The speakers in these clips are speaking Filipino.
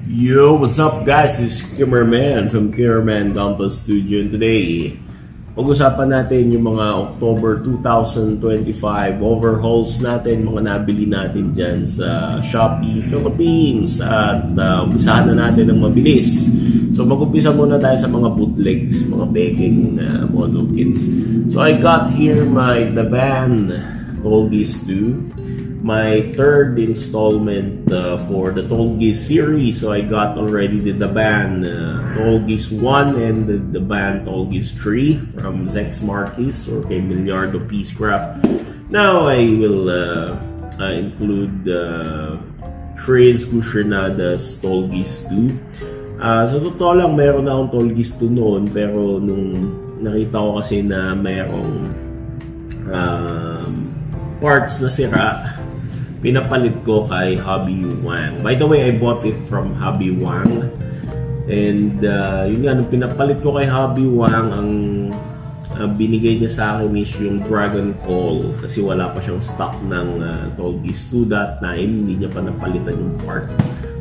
Yo, what's up guys? It's Kimmerman from Kimmerman Dumbbell Studio, and today pag-usapan natin yung mga October 2025 overhauls natin, mga nabili natin dyan sa Shopee Philippines, at umpisahan na natin ng mabilis. So mag-umpisa muna tayo sa mga bootlegs, mga peking model kits. So I got here the band Tolgis 2, my third installment for the Tolgis series. So I got already the band Tolgis 1 and the band Tolgis 3 from Zex Marquis or kay Miliardo Peacecraft. Now I will include Tres Cushionada's Tolgis 2. So totoo lang, meron na akong Tolgis 2 noon, pero nung nakita ko kasi na mayroong parts na sira, pinapalit ko kay Hobby Wang. By the way, I bought it from Hobby Wang. And yun nga, nung pinapalit ko kay Hobby Wang, ang binigay niya sa akin is yung Dragon Call. Kasi wala pa siyang stock ng Tolgis 2 that time. Hindi niya pa napalitan yung part.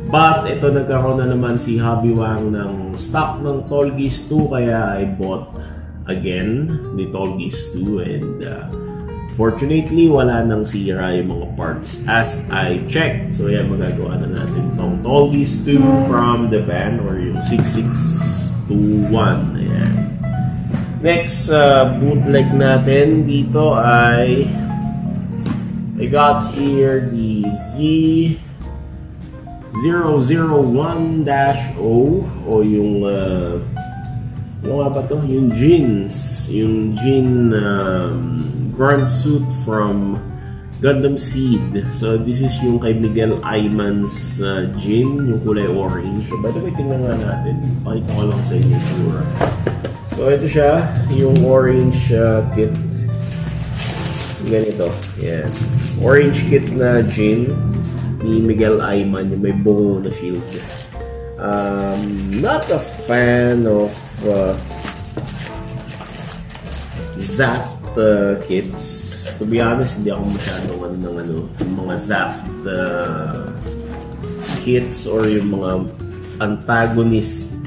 But ito, nagkaroon na naman si Hobby Wang ng stock ng Tolgis 2. Kaya I bought again the Tolgis 2. And fortunately, wala nang sira yung mga parts as I checked. So yan, magagawa na natin itong Tolgis 2 from the band, or yung 6621. Ayan. Next bootleg natin dito ay I got here the Z001-0 o yung ano nga ba to? Yung jeans. Yung jean grunt suit from Gundam Seed. So this is yung kay Miguel Ayman's jean, yung kulay orange. So by the way, tingnan nga natin. Pakita ko lang sa inyo sure. So ito siya, yung orange kit. Ganito. Yan. Orange kit na jean ni Miguel Ayman, yung may bungo na shield. Not a fan of Zaft kits. To be honest, hindi ako masyadong ng mga Zaft kits or yung mga antagonist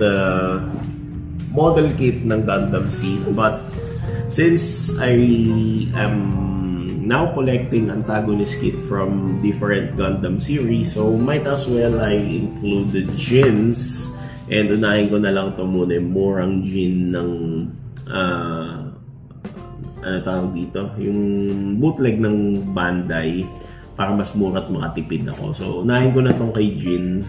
model kit ng Gundam Seed. But since I am now collecting antagonist kit from different Gundam series, so might as well I include the jeans. And unahin ko na lang ito muna, yung murang jean ng ano tawag dito, yung bootleg ng Bandai, para mas mura at makatipid ako. So unahin ko na itong kay Jin,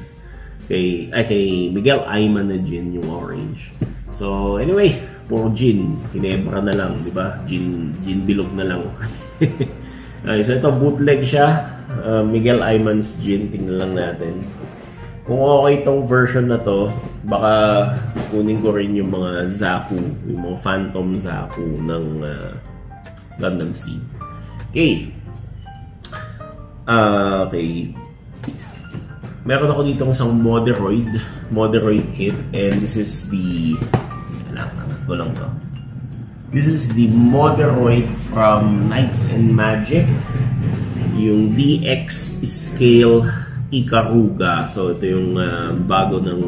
kay Miguel Ayman na Jin, yung orange. So anyway, puro Jin, kinebra na lang, di ba? Jin bilog na lang. Okay, so ito bootleg siya, Miguel Ayman's Jin. Tingnan lang natin kung okay itong version na to. Baka kunin ko rin yung mga Zaku, yung mga Phantom Zaku ng Gundam Seed. Okay. Okay. Meron ako dito isang Moderoid kit, and this is the This is the Moderoid from Knights and Magic, yung DX Scale Ikaruga. So ito yung bago ng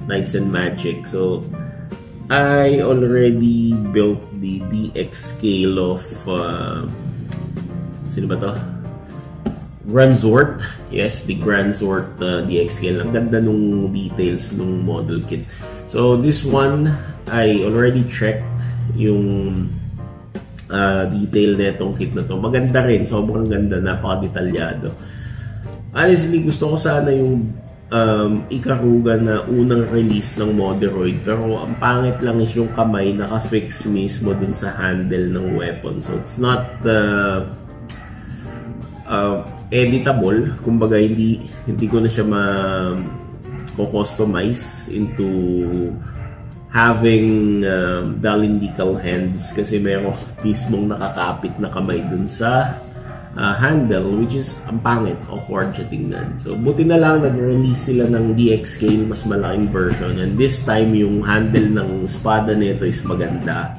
Knights and Magic. So I already built the DX scale of sino ba to? Granzort. Yes, the Granzort DX scale. Ang ganda nung details nung model kit. So this one, I already checked yung detail na itong kit na to. Maganda rin, sobrang ganda, napaka-detalyado. Honestly, gusto ko sana yung Ikaruga na unang release ng Moderoid, pero ang pangit lang is yung kamay naka-fix mismo dun sa handle ng weapon. So it's not editable. Kumbaga, hindi ko na siya ma-customize into having dalindical hands, kasi meron mismong nakakapit na kamay dun sa handle, which is ang pangit, awkward siya tingnan. So buti na lang nag-release sila ng DX scale, mas malaking version, and this time yung handle ng espada nito is maganda.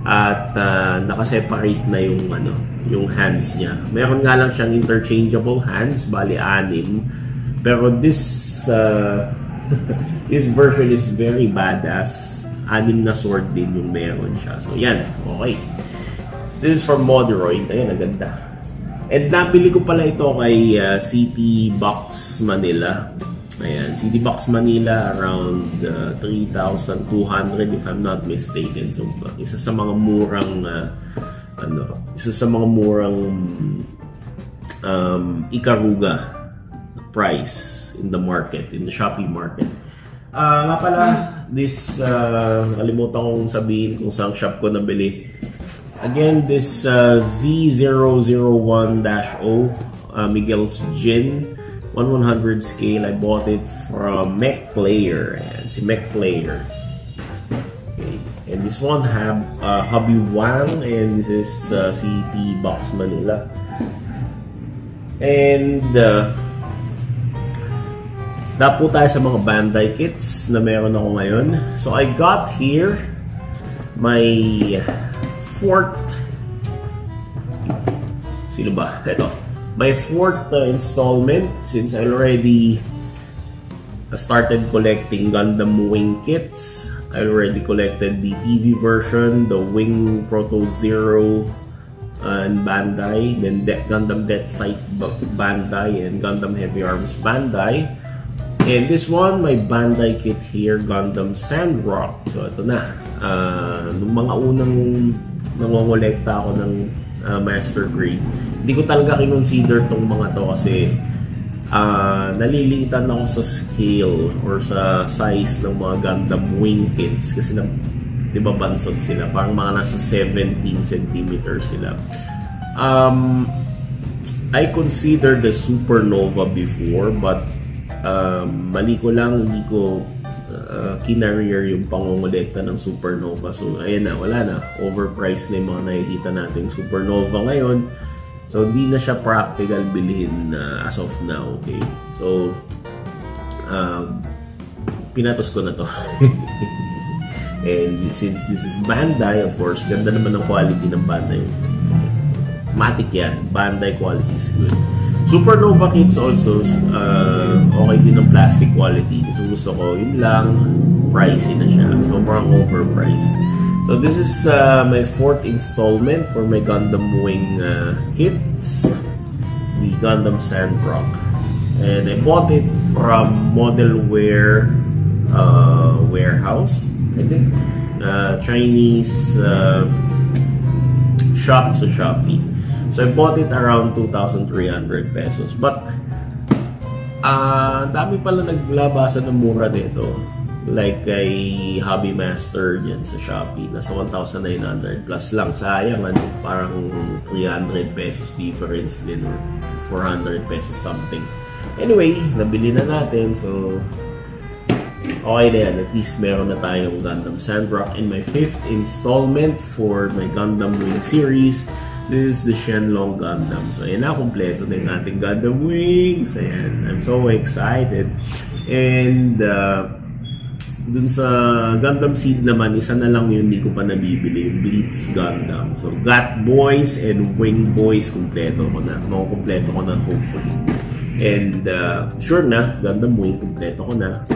at naka-separate na yung hands niya. Meron nga lang siyang interchangeable hands, bali 6. Pero this this version is very badass. 6 na sword din yung meron siya. So yan, okay. This is from Modroid. Ayan, ang ganda. And nabili ko pala ito kay City Box Manila. Ayan, City Box Manila around 3,200 if I'm not mistaken. So isa sa mga murang Ikaruga price in the market, in the Shopee market. Nga pala, this kalimutan kong sabihin kung saan shop ko nabili. Again, this Z001-0 Miguel's Gin 1/100 scale. I bought it from Mech Player. Ayan, si Mech Player. Okay. And this one have Hobby Wang, and this is City Box Manila. And dapo tayo sa mga Bandai kits na meron ako ngayon. So I got here my 4th, sino ba? Ito. My 4th installment, since I already started collecting Gundam Wing kits. I already collected the TV version, the Wing Proto Zero and Bandai, then Gundam Death Sight Bandai, and Gundam Heavy Arms Bandai. And this one, my Bandai kit here, Gundam Sandrock. So ito na. Nung mga unang nangongolekta ako ng Master Grade, hindi ko talaga kinonsider tong mga to kasi nalilitan ako sa scale or sa size ng mga Gundam Wing kits kasi di ba bansot sila, parang mga nasa 17 centimeters sila. I considered the Supernova before, but mali ko lang, hindi ko kinarrier yung pangongolekta ng Supernova. So ayan na, wala na, overpriced na yung mga nakikita natin Supernova ngayon. So di na siya practical bilhin as of now. Okay, so pinatos ko na to. And since this is Bandai, of course, ganda naman ng quality ng Bandai. Matic yan, Bandai quality is good. Supernova kits also, okay din ng plastic quality. Gusto ko, yun lang, pricey na siya. Sobrang overpriced. So this is my 4th installment for my Gundam Wing kits, the Gundam Sandrock. And I bought it from Modelware Warehouse, I think, Chinese shop sa Shopee. So I bought it around 2,300 pesos. But dami pala naglabasa ng mura dito. Like kay Hobby Master dyan sa Shopee, nasa 1,900 plus lang. Sayang, ano, parang 300 pesos difference din, or 400 pesos something. Anyway, nabili na natin. So okay na yan. At least meron na tayong Gundam Sandrock in my 5th installment for my Gundam Wing series. This is the Shenlong Gundam. So ayan na, kompleto na yung ating Gundam Wings. Ayan, I'm so excited. And dun sa Gundam Seed naman, isa na lang yun hindi ko pa nabibili, yung Blitz Gundam. So Gat Boys and Wing Boys, kompleto ko na. Kompleto ko na, hopefully. And sure na, Gundam Wing, kompleto ko na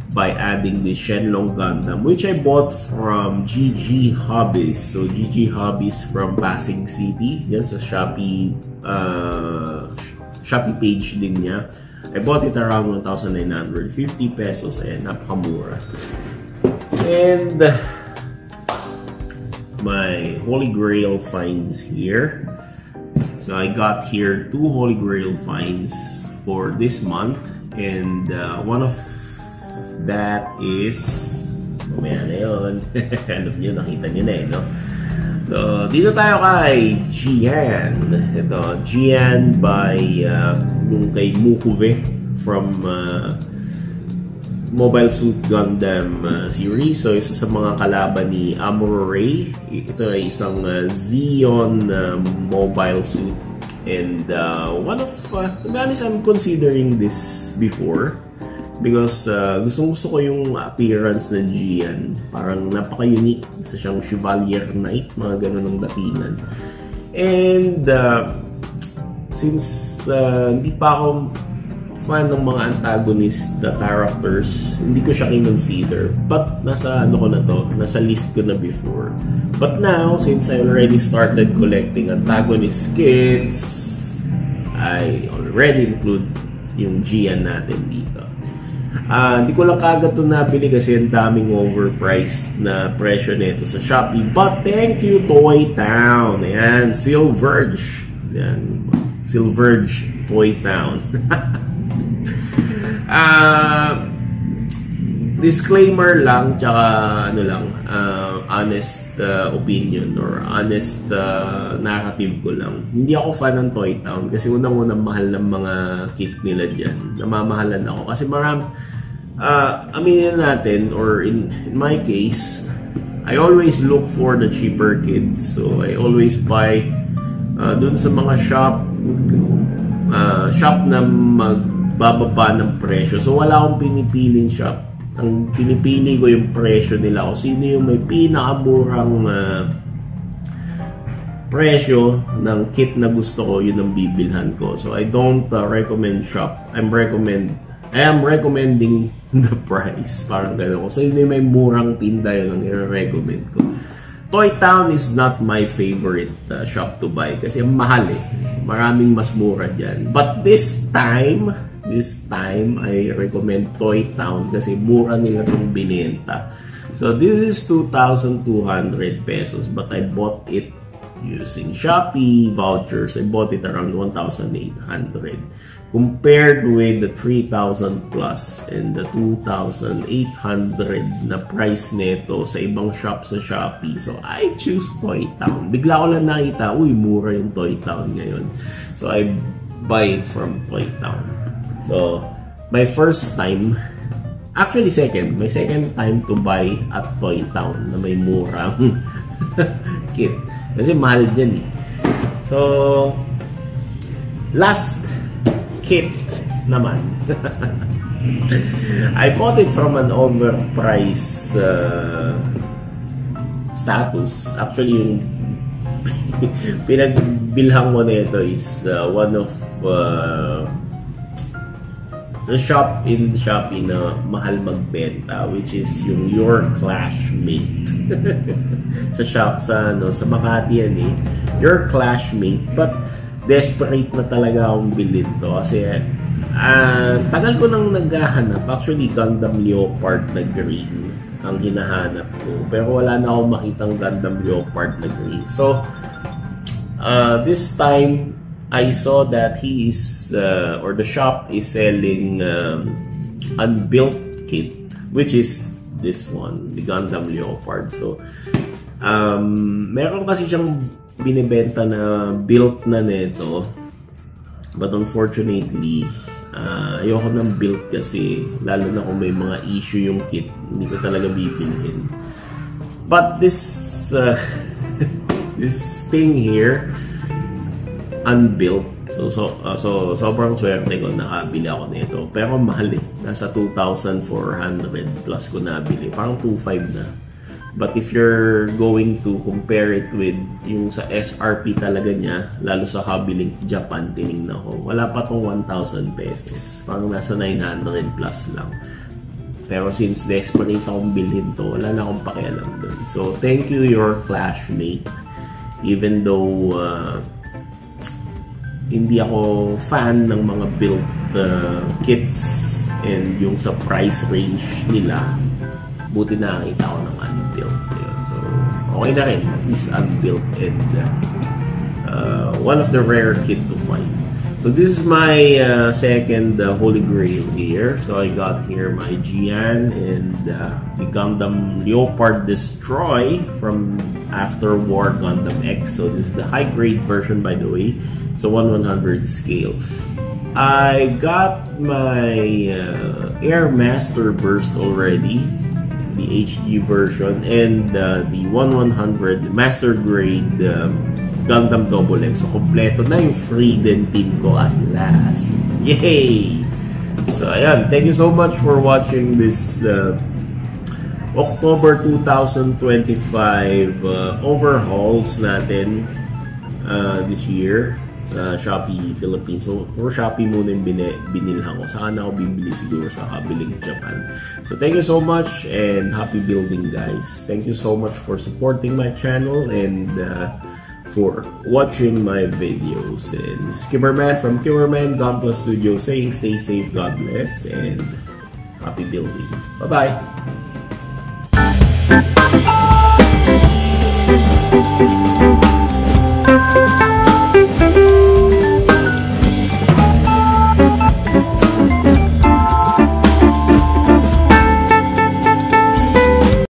by adding the Shenlong Gundam, which I bought from GG Hobbies. So GG Hobbies from Pasig City, yan sa Shopee page din niya. I bought it around 1,950 pesos, and napakamura. And my Holy Grail finds here. So I got here 2 Holy Grail finds for this month, and one of that is, mamaya na yun. Alam nyo, nakita nyo na no? So, dito tayo kay Jian. Ito, Jian by yung kay Mukuve from Mobile Suit Gundam series. So, isa sa mga kalaban ni Amuro Ray. Ito ay isang Zeon mobile suit. And one of, to be honest, I'm considering this before. Because gusto ko yung appearance ng Jian. Parang napaka-unique. Isa siyang Chevalier Knight, mga ganun ang datingan. And since hindi pa ako fan ng mga antagonist characters, hindi ko siya kinonsider. But nasa ano ko na to, nasa list ko na before. But now, since I already started collecting antagonist kits, I already include yung Gian natin dito. Hindi ko lang kagad ito nabili kasi ang daming overpriced na presyo nito sa Shopee. But thank you, Toy Town. Ayan, Silverge. Ayan, Silverge Toy Town. Disclaimer lang, tsaka ano lang, honest opinion or honest narrative ko lang. Hindi ako fan ng Toy Town kasi unang-unang mahal ng mga kit nila dyan. Namamahalan ako kasi marami, aminin natin, or in my case, I always look for the cheaper kits. So I always buy dun sa mga shop na magbababa ng presyo. So wala akong pinipiling shop. Ang pinipili ko yung presyo nila. O sino yung may pinakamurang presyo ng kit na gusto ko, yun ang bibilhan ko. So I don't recommend shop. I am recommending the price. Parang gano'n ko. So yun yung may murang tinda, yun ang i-recommend ko. Toy Town is not my favorite shop to buy kasi mahal eh. Maraming mas mura dyan. But this time I recommend Toy Town kasi mura nila itong binenta. So this is 2,200 pesos but I bought it using Shopee vouchers. I bought it around 1,800 compared with the 3,000 plus and the 2,800 na price nito sa ibang shop sa Shopee. So I choose Toy Town. Bigla ko lang nakita, uy, mura yung Toy Town ngayon. So I buy it from Toy Town. So my first time, actually my second time to buy at Toy Town na may murang kit. Kasi mahal dyan eh. So last kit naman. I bought it from an overpriced status. Actually, yung pinagbilhan ko nito is one of the shop in Shopee na mahal magbenta, which is yung Your Clashmate. Sa shop sa Makati yan eh. Your Clashmate. But desperate na talaga akong bilhin to kasi tagal ko nang naghahanap. Actually, Gundam Leopard na green ang hinahanap ko. Pero wala na akong makitang Gundam Leopard na green. So, this time, I saw that he is, or the shop is selling unbuilt kit, which is this one, the Gundam Leopard. So, meron kasi siyang binibenta na built na nito, but unfortunately, ayoko ng built kasi lalo na kung may mga issue yung kit, hindi ko talaga bibilhin. But this this thing here, unbuilt. So sobrang swerte ko nakabili ako nito. Pero mahal eh. Nasa 2,400 plus ko nabili. Parang 2,500 na. But if you're going to compare it with yung sa SRP talaga niya, lalo sa Hobby Link Japan, tinignan ko, wala pa tong 1,000 pesos. Parang nasa 900 plus lang. Pero since desperate akong bilhin to, wala na akong pakialam dun. So thank you, Your Clashmate. Even though hindi ako fan ng mga built kits and yung sa price range nila, buti nakakita ko ng unbuilt. So okay na rin, at least unbuilt and one of the rare kit to find. So this is my second Holy Grail here. So I got here my Gian and the Gundam Leopard Destroy from After War Gundam X. So this is the high grade version, by the way. It's a 1/100 scale. I got my Air Master Burst already, the HD version, and the 1/100 Master Grade Gundam Double X. So kompleto na yung Freeden team ko at last. Yay! So ayan, thank you so much for watching this October 2025 overhauls natin this year. sa Shopee Philippines. So, for Shopee muna yung binilhan ko. Saka na ako bibili siguro sa Kabiling Japan. So, thank you so much and happy building, guys. Thank you so much for supporting my channel and for watching my videos. And this is Kimmerman from Kimmerman Gunpla Studio saying stay safe, God bless, and happy building. Bye-bye!